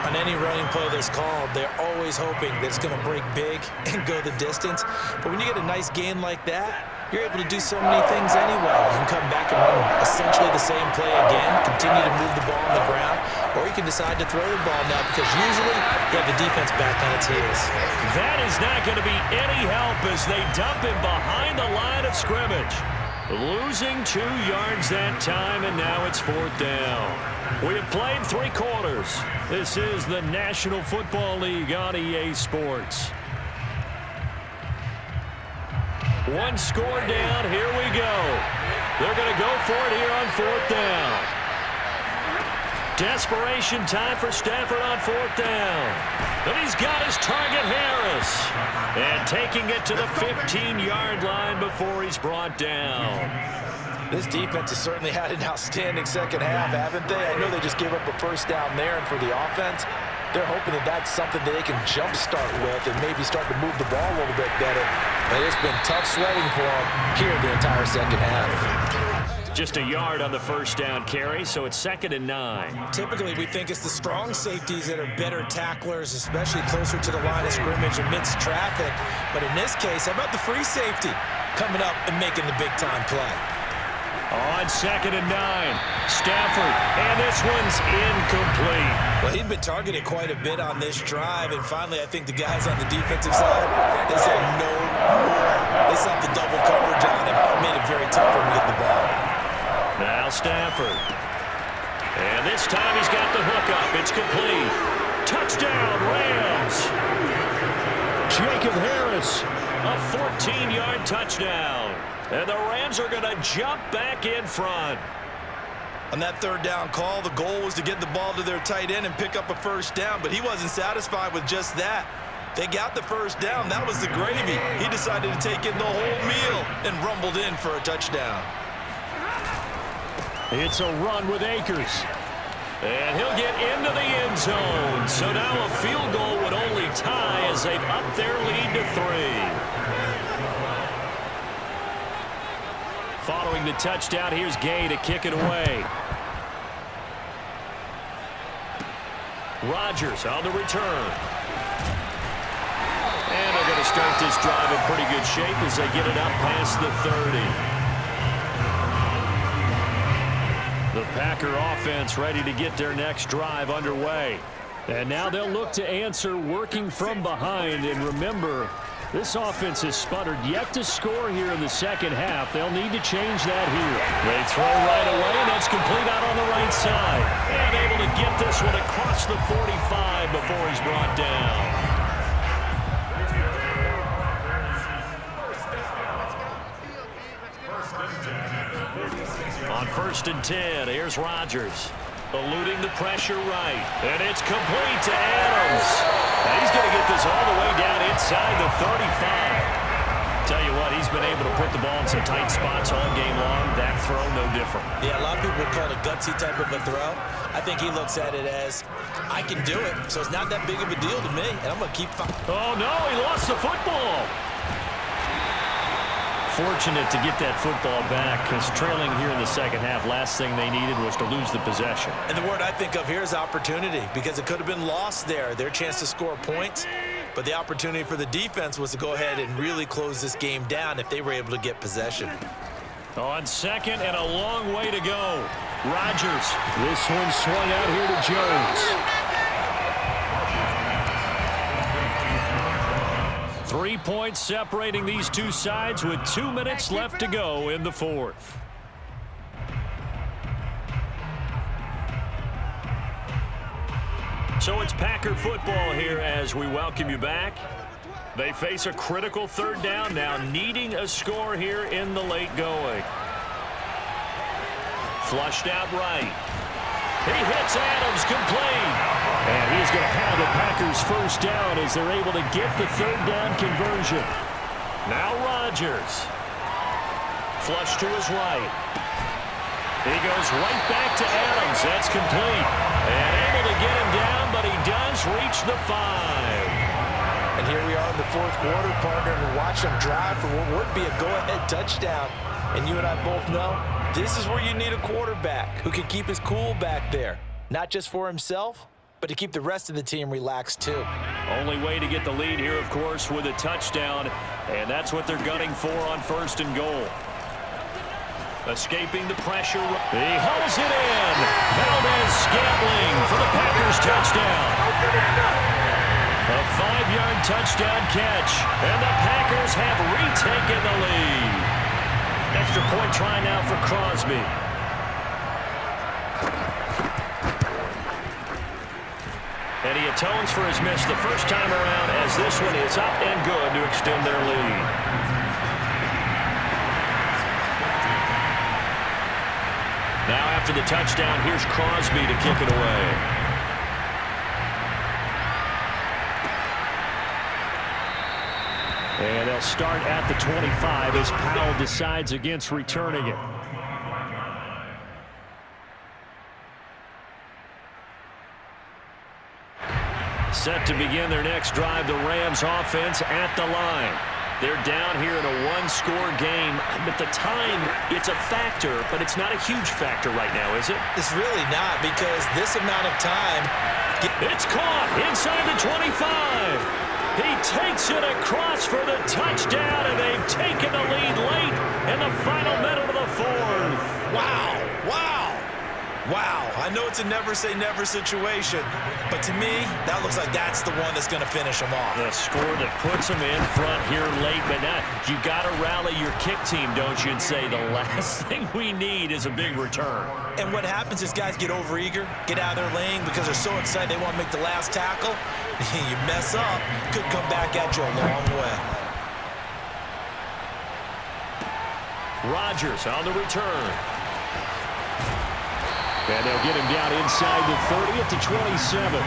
B: On any running play that's called, they're always hoping that it's going to break big and go the distance. But when you get a nice gain like that, you're able to do so many things anyway. You can come back and run essentially the same play again, continue to move the ball on the ground, or you can decide to throw the ball now because usually you have the defense back on its heels.
A: That is not going to be any help as they dump him behind the line of scrimmage. Losing 2 yards that time, and now it's 4th down. We have played 3 quarters. This is the National Football League on EA Sports. 1 score down. Here we go. They're going to go for it here on 4th down. Desperation time for Stafford on 4th down. And he's got his target, Harris. And taking it to the 15-yard line before he's brought down.
B: This defense has certainly had an outstanding 2nd half, haven't they? I know they just gave up a 1st down there, and for the offense, they're hoping that that's something that they can jumpstart with and maybe start to move the ball a little bit better. But it's been tough sledding for them here the entire 2nd half.
A: Just a yard on the 1st down carry, so it's 2nd and 9.
B: Typically, we think it's the strong safeties that are better tacklers, especially closer to the line of scrimmage amidst traffic. But in this case, how about the free safety coming up and making the big-time play?
A: On 2nd and 9, Stafford, and this one's incomplete.
B: Well, he'd been targeted quite a bit on this drive, and finally I think the guys on the defensive side, they said no more. They slapped the double coverage on him, made it very tough for him to get the ball.
A: Now Stafford. And this time he's got the hook up. It's complete. Touchdown, Rams. Jacob Harris, a 14-yard touchdown. And the Rams are going to jump back in front.
B: On that third down call, the goal was to get the ball to their tight end and pick up a first down, but he wasn't satisfied with just that. They got the first down. That was the gravy. He decided to take in the whole meal and rumbled in for a touchdown.
A: It's a run with Akers. And he'll get into the end zone. So now a field goal would only tie as they've upped their lead to 3. Following the touchdown, here's Gay to kick it away. Rodgers on the return. And they're going to start this drive in pretty good shape as they get it up past the 30. The Packer offense ready to get their next drive underway. And now they'll look to answer working from behind. And remember, this offense has sputtered yet to score here in the second half. They'll need to change that here. They throw right away, and that's complete out on the right side. And able to get this one across the 45 before he's brought down. On 1st and 10, here's Rodgers. Eluding the pressure right. And it's complete to Adams. And he's going to get this all the way down inside the 35. Tell you what, he's been able to put the ball in some tight spots all game long. That throw, no different.
B: Yeah, a lot of people would call it a gutsy type of a throw. I think he looks at it as, I can do it, so it's not that big of a deal to me, and I'm going to keep fighting.
A: Oh, no, he lost the football. Fortunate to get that football back, because trailing here in the second half, last thing they needed was to lose the possession.
B: And the word I think of here is opportunity, because it could have been lost there, their chance to score points. But the opportunity for the defense was to go ahead and really close this game down if they were able to get possession.
A: On second and a long way to go. Rodgers. This one swung out here to Jones. 3 points separating these two sides with 2 minutes left to go in the fourth. So it's Packer football here as we welcome you back. They face a critical third down now, needing a score here in the late going. Flushed out right. He hits Adams complete. And he's going to have the Packers first down as they're able to get the third down conversion. Now Rodgers. Flush to his right. He goes right back to Adams. That's complete. And able to get him down, but he does reach the 5.
B: And here we are in the fourth quarter, partner, and watch them drive for what would be a go-ahead touchdown. And you and I both know this is where you need a quarterback who can keep his cool back there. Not just for himself, but to keep the rest of the team relaxed too.
A: Only way to get the lead here, of course, with a touchdown. And that's what they're gunning for on 1st and goal. Escaping the pressure. He hauls it in. Valdez-Scantling for the Packers touchdown. A 5-yard touchdown catch. And the Packers have retaken the lead. Extra point try now for Crosby. And he atones for his miss the first time around as this one is up and good to extend their lead. Now after the touchdown, here's Crosby to kick it away. And they'll start at the 25 as Powell decides against returning it. Set to begin their next drive, the Rams offense at the line. They're down here in a one-score game. At the time, it's a factor, but it's not a huge factor right now, is it?
B: It's really not, because this amount of time...
A: It's caught inside the 25. He takes it across for the touchdown, and they've taken the lead late in the final minute of the fourth.
B: Wow, wow. Wow, I know it's a never-say-never situation, but to me, that looks like that's the one that's going to finish them off.
A: The score that puts them in front here late, but now you got to rally your kick team, don't you, and say the last thing we need is a big return.
B: And what happens is guys get overeager, get out of their lane because they're so excited they want to make the last tackle. You mess up, could come back at you a long way.
A: Rodgers on the return. And they'll get him down inside the 30 at the 27.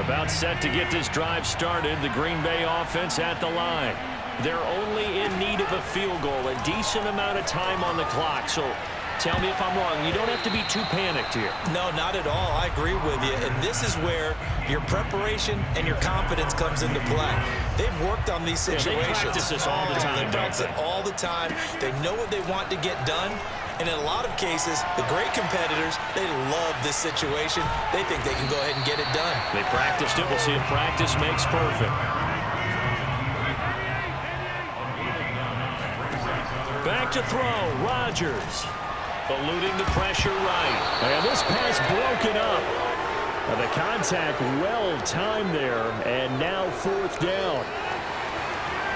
A: About set to get this drive started. The Green Bay offense at the line. They're only in need of a field goal, a decent amount of time on the clock. So tell me if I'm wrong. You don't have to be too panicked here.
B: No, not at all. I agree with you. And this is where your preparation and your confidence comes into play. They've worked on these situations.
A: Yeah, they practice this all the time.
B: They practice it all the time. They know what they want to get done. And in a lot of cases, the great competitors, they love this situation. They think they can go ahead and get it done.
A: They practiced it. We'll see if practice makes perfect. Back to throw. Rodgers. Eluding the pressure right. And this pass broken up. The contact well timed there. And now 4th down.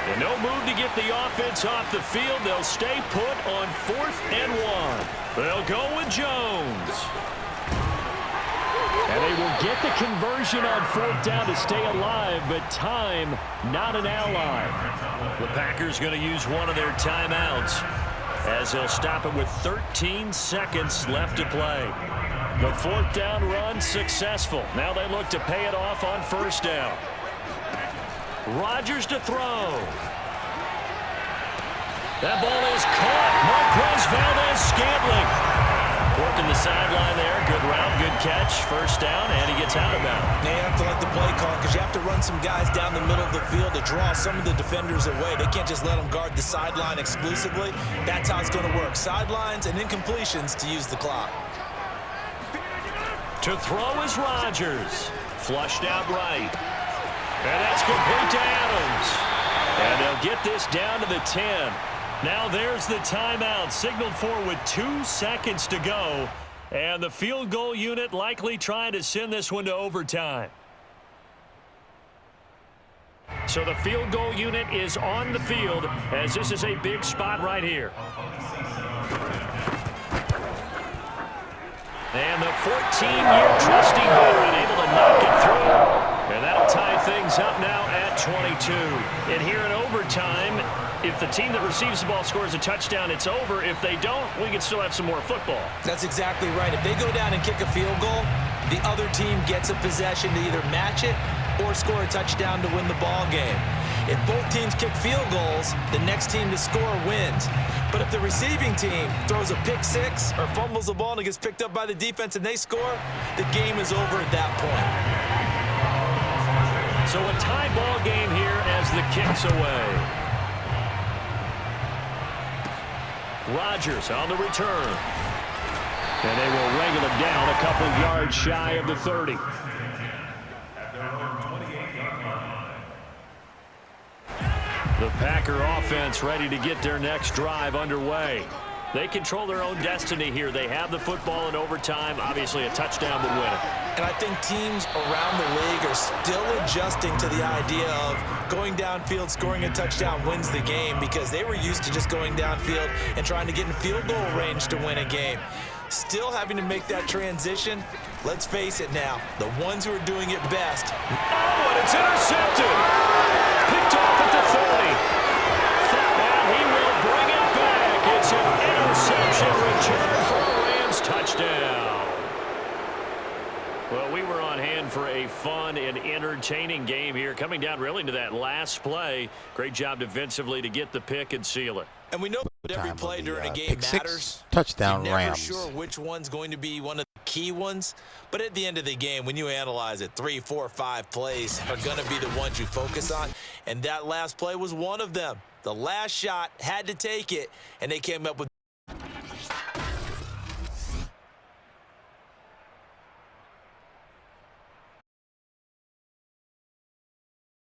A: And no move to get the offense off the field. They'll stay put on 4th and 1. They'll go with Jones. And they will get the conversion on 4th down to stay alive, but time not an ally. The Packers going to use one of their timeouts as they'll stop it with 13 seconds left to play. The 4th down run successful. Now they look to pay it off on 1st down. Rodgers to throw. That ball is caught. Marquez Valdes-Scantling working the sideline there. Good route, good catch. 1st down, and he gets out of bounds.
B: They have to let the play call because you have to run some guys down the middle of the field to draw some of the defenders away. They can't just let them guard the sideline exclusively. That's how it's going to work. Sidelines and incompletions to use the clock.
A: To throw is Rodgers. Flushed out right. And that's complete to Adams. And they'll get this down to the 10. Now there's the timeout signaled for with 2 seconds to go. And the field goal unit likely trying to send this one to overtime. So the field goal unit is on the field as this is a big spot right here. And the 14-year trusty veteran able to knock it through. And that'll tie things up now at 22. And here in overtime, if the team that receives the ball scores a touchdown, it's over. If they don't, we can still have some more football.
B: That's exactly right. If they go down and kick a field goal, the other team gets a possession to either match it or score a touchdown to win the ball game. If both teams kick field goals, the next team to score wins. But if the receiving team throws a pick six or fumbles the ball and it gets picked up by the defense and they score, the game is over at that point.
A: So a tie ball game here as the kick's away. Rodgers on the return. And they will wrangle him down a couple yards shy of the 30. The Packer offense ready to get their next drive underway. They control their own destiny here. They have the football in overtime. Obviously, a touchdown would win it.
B: And I think teams around the league are still adjusting to the idea of going downfield, scoring a touchdown wins the game because they were used to just going downfield and trying to get in field goal range to win a game. Still having to make that transition. Let's face it now, the ones who are doing it best.
A: Oh, and it's intercepted. Picked off at the 30. And he will bring it back. It's an interception return for the Rams touchdown. Well, we were on hand for a fun and entertaining game here. Coming down really to that last play. Great job defensively to get the pick and seal it.
B: And we know that every play during a game matters.
E: Touchdown
B: You're never
E: Rams.
B: sure which one's going to be one of the key ones. But at the end of the game, when you analyze it, 3, 4, 5 plays are going to be the ones you focus on. And that last play was one of them. The last shot had to take it, and they came up with